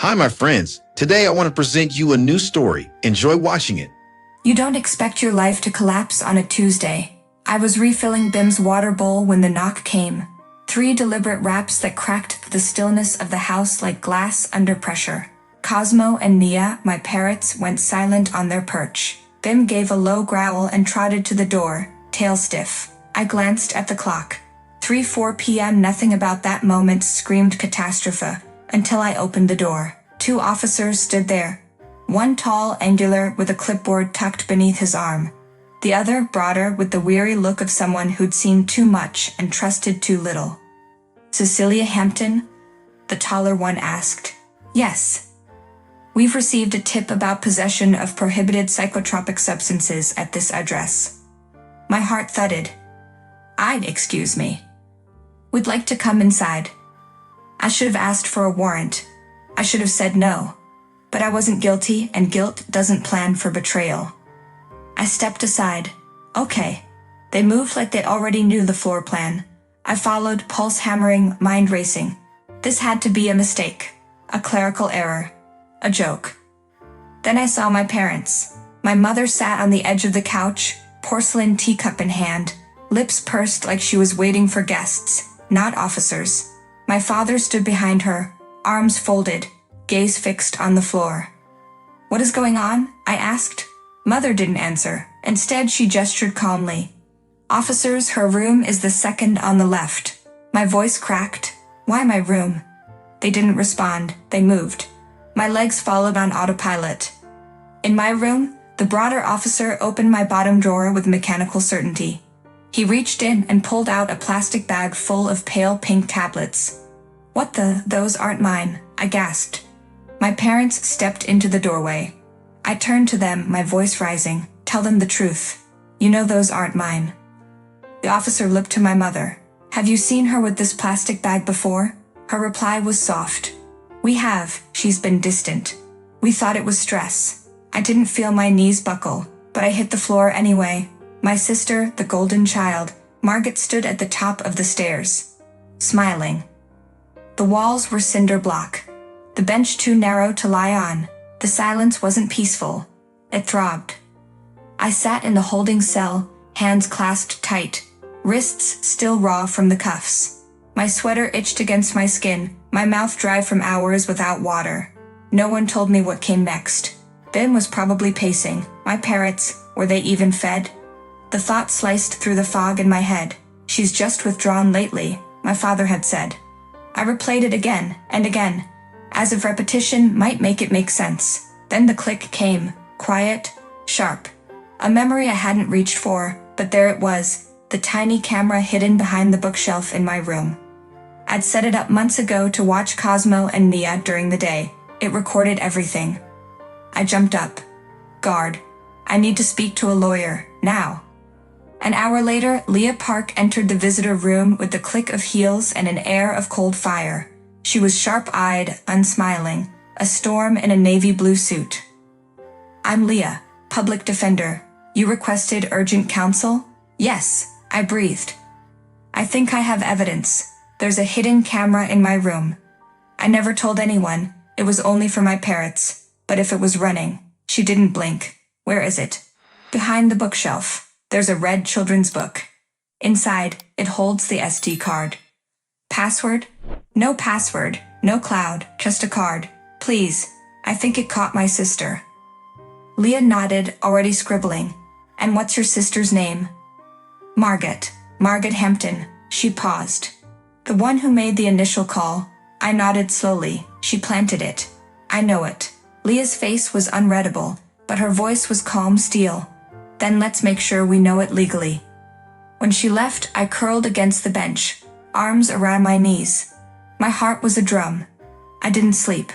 Hi, my friends. Today I want to present you a new story. Enjoy watching it. You don't expect your life to collapse on a Tuesday. I was refilling Bim's water bowl when the knock came. 3 deliberate raps that cracked the stillness of the house like glass under pressure. Cosmo and Nia, my parrots, went silent on their perch. Bim gave a low growl and trotted to the door, tail stiff. I glanced at the clock. 3:04 p.m. Nothing about that moment screamed catastrophe, until I opened the door. 2 officers stood there. One tall, angular, with a clipboard tucked beneath his arm. The other, broader, with the weary look of someone who'd seen too much and trusted too little. Cecilia Hampton? The taller one asked. Yes. We've received a tip about possession of prohibited psychotropic substances at this address. My heart thudded. Excuse me. We'd like to come inside. I should have asked for a warrant. I should have said no. But I wasn't guilty, and guilt doesn't plan for betrayal. I stepped aside. Okay. They moved like they already knew the floor plan. I followed, pulse hammering, mind racing. This had to be a mistake. A clerical error. A joke. Then I saw my parents. My mother sat on the edge of the couch, porcelain teacup in hand, lips pursed like she was waiting for guests, not officers. My father stood behind her, arms folded, gaze fixed on the floor. What is going on? I asked. Mother didn't answer. Instead, she gestured calmly. Officers, her room is the second on the left. My voice cracked. Why my room? They didn't respond. They moved. My legs followed on autopilot. In my room, the broader officer opened my bottom drawer with mechanical certainty. He reached in and pulled out a plastic bag full of pale pink tablets. Those aren't mine, I gasped. My parents stepped into the doorway. I turned to them, my voice rising. Tell them the truth. You know those aren't mine. The officer looked to my mother. Have you seen her with this plastic bag before? Her reply was soft. We have, she's been distant. We thought it was stress. I didn't feel my knees buckle, but I hit the floor anyway. My sister, the golden child, Margaret, stood at the top of the stairs, smiling. The walls were cinder block. The bench too narrow to lie on. The silence wasn't peaceful. It throbbed. I sat in the holding cell, hands clasped tight, wrists still raw from the cuffs. My sweater itched against my skin, my mouth dry from hours without water. No one told me what came next. Bim was probably pacing. My parrots, were they even fed? The thought sliced through the fog in my head. She's just withdrawn lately, my father had said. I replayed it again and again, as if repetition might make it make sense. Then the click came, quiet, sharp. A memory I hadn't reached for, but there it was, the tiny camera hidden behind the bookshelf in my room. I'd set it up months ago to watch Cosmo and Nia during the day. It recorded everything. I jumped up. Guard. I need to speak to a lawyer, now. An hour later, Leah Park entered the visitor room with the click of heels and an air of cold fire. She was sharp-eyed, unsmiling, a storm in a navy blue suit. I'm Leah, public defender. You requested urgent counsel? Yes, I breathed. I think I have evidence. There's a hidden camera in my room. I never told anyone. It was only for my parrots. But if it was running, she didn't blink. Where is it? Behind the bookshelf. There's a red children's book. Inside, it holds the SD card. Password? No password, no cloud, just a card. Please, I think it caught my sister. Leah nodded, already scribbling. And what's your sister's name? Margaret Hampton. She paused. The one who made the initial call. I nodded slowly. She planted it. I know it. Leah's face was unreadable, but her voice was calm steel. Then let's make sure we know it legally. When she left, I curled against the bench, arms around my knees. My heart was a drum. I didn't sleep.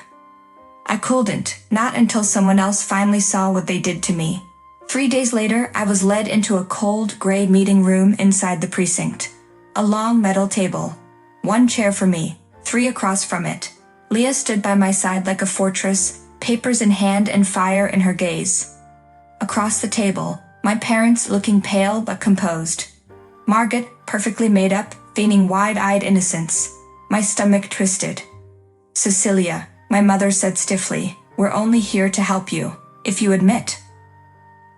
I couldn't, not until someone else finally saw what they did to me. 3 days later, I was led into a cold, gray meeting room inside the precinct. A long metal table. 1 chair for me, 3 across from it. Leah stood by my side like a fortress, papers in hand and fire in her gaze. Across the table, my parents looking pale but composed. Margaret, perfectly made up, feigning wide-eyed innocence. My stomach twisted. Cecilia, My mother said stiffly. We're only here to help you, if you admit.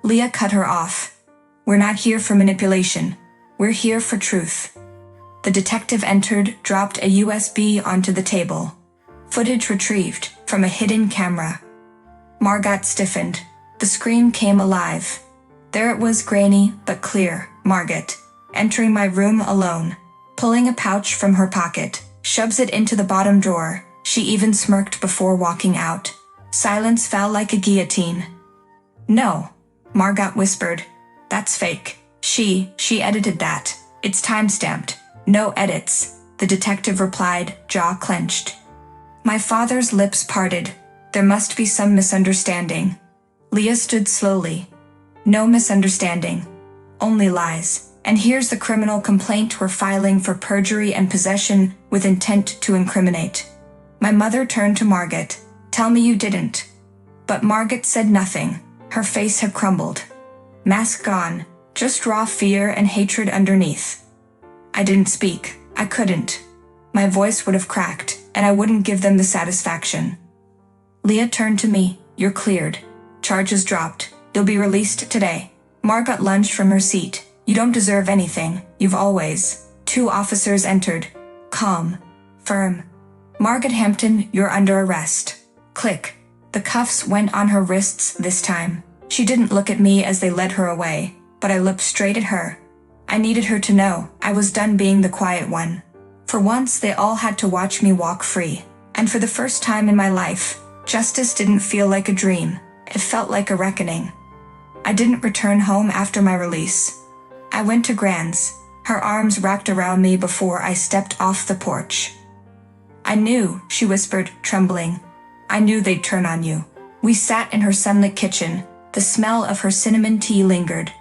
Leah cut her off. We're not here for manipulation. We're here for truth. The detective entered, dropped a USB onto the table. Footage retrieved from a hidden camera. Margot stiffened. The screen came alive. There it was, grainy but clear. Margot, entering my room alone, pulling a pouch from her pocket, shoves it into the bottom drawer. She even smirked before walking out. Silence fell like a guillotine. No, Margot whispered. That's fake. She edited that. It's time-stamped. No edits, the detective replied, jaw clenched. My father's lips parted. There must be some misunderstanding. Leah stood slowly. No misunderstanding. Only lies. And here's the criminal complaint we're filing for perjury and possession with intent to incriminate. My mother turned to Margot. Tell me you didn't. But Margot said nothing. Her face had crumbled. Mask gone. Just raw fear and hatred underneath. I didn't speak. I couldn't. My voice would have cracked, and I wouldn't give them the satisfaction. Leah turned to me. You're cleared. Charges dropped. You'll be released today. Margot lunged from her seat. You don't deserve anything. You've always. 2 officers entered. Calm. Firm. Margot Hampton, you're under arrest. Click. The cuffs went on her wrists this time. She didn't look at me as they led her away, but I looked straight at her. I needed her to know I was done being the quiet one. For once, they all had to watch me walk free. And for the first time in my life, justice didn't feel like a dream. It felt like a reckoning. I didn't return home after my release. I went to Gran's, her arms wrapped around me before I stepped off the porch. I knew, she whispered, trembling. I knew they'd turn on you. We sat in her sunlit kitchen. The smell of her cinnamon tea lingered.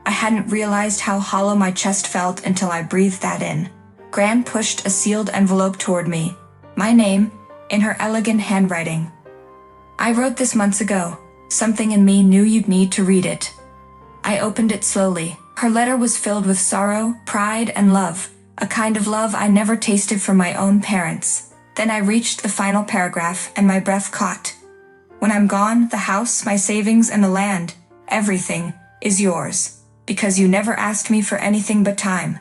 I hadn't realized how hollow my chest felt until I breathed that in. Gran pushed a sealed envelope toward me. My name, in her elegant handwriting. I wrote this months ago. Something in me knew you'd need to read it. I opened it slowly. Her letter was filled with sorrow, pride, and love. A kind of love I never tasted from my own parents. Then I reached the final paragraph and my breath caught. When I'm gone, the house, my savings, and the land, everything, is yours. Because you never asked me for anything but time.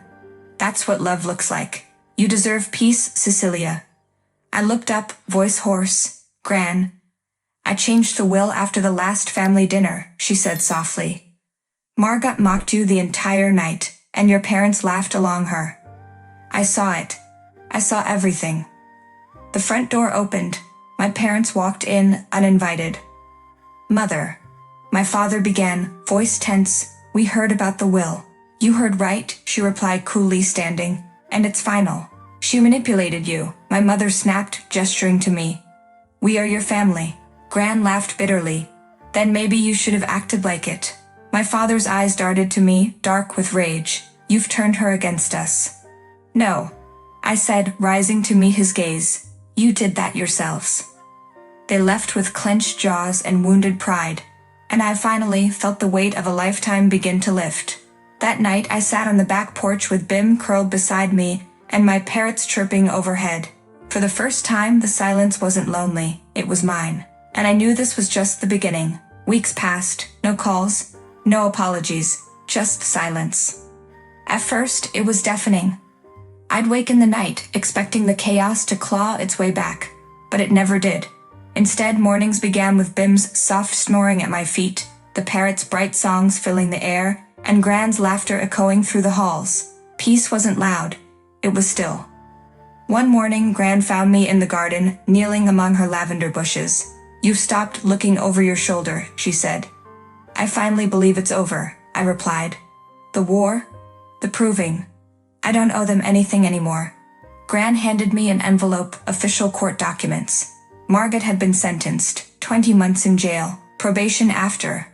That's what love looks like. You deserve peace, Cecilia. I looked up, voice hoarse. Gran. I changed the will after the last family dinner, she said softly. Margot mocked you the entire night, and your parents laughed along her. I saw it. I saw everything. The front door opened. My parents walked in, uninvited. Mother. My father began, voice tense. We heard about the will. You heard right, she replied coolly, standing. And it's final. She manipulated you, my mother snapped, gesturing to me. We are your family. Gran laughed bitterly. Then maybe you should have acted like it. My father's eyes darted to me, dark with rage. You've turned her against us. No. I said, rising to meet his gaze. You did that yourselves. They left with clenched jaws and wounded pride. And I finally felt the weight of a lifetime begin to lift. That night I sat on the back porch with Bim curled beside me and my parrots chirping overhead. For the first time, the silence wasn't lonely, it was mine. And I knew this was just the beginning. Weeks passed, no calls, no apologies, just silence. At first, it was deafening. I'd wake in the night, expecting the chaos to claw its way back, but it never did. Instead, mornings began with Bim's soft snoring at my feet, the parrot's bright songs filling the air, and Gran's laughter echoing through the halls. Peace wasn't loud, it was still. One morning, Gran found me in the garden, kneeling among her lavender bushes. You've stopped looking over your shoulder, she said. I finally believe it's over, I replied. The war? The proving. I don't owe them anything anymore. Gran handed me an envelope, official court documents. Margot had been sentenced, 20 months in jail, probation after.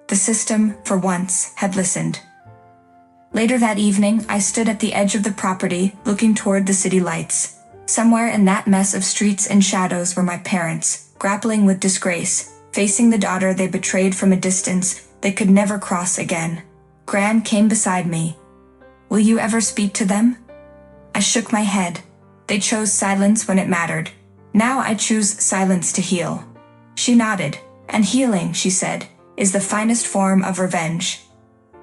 The system, for once, had listened. Later that evening, I stood at the edge of the property, looking toward the city lights. Somewhere in that mess of streets and shadows were my parents, grappling with disgrace, facing the daughter they betrayed from a distance they could never cross again. Gran came beside me. Will you ever speak to them? I shook my head. They chose silence when it mattered. Now I choose silence to heal. She nodded, and healing, she said, is the finest form of revenge.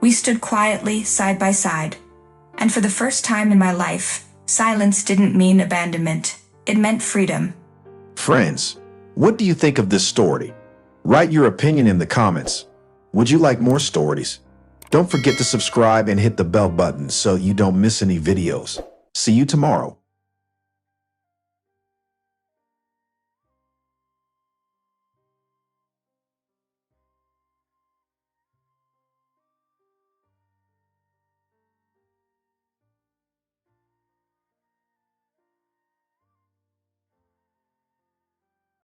We stood quietly side by side, and for the first time in my life, silence didn't mean abandonment. It meant freedom. Friends, what do you think of this story? Write your opinion in the comments. Would you like more stories? Don't forget to subscribe and hit the bell button so you don't miss any videos. See you tomorrow.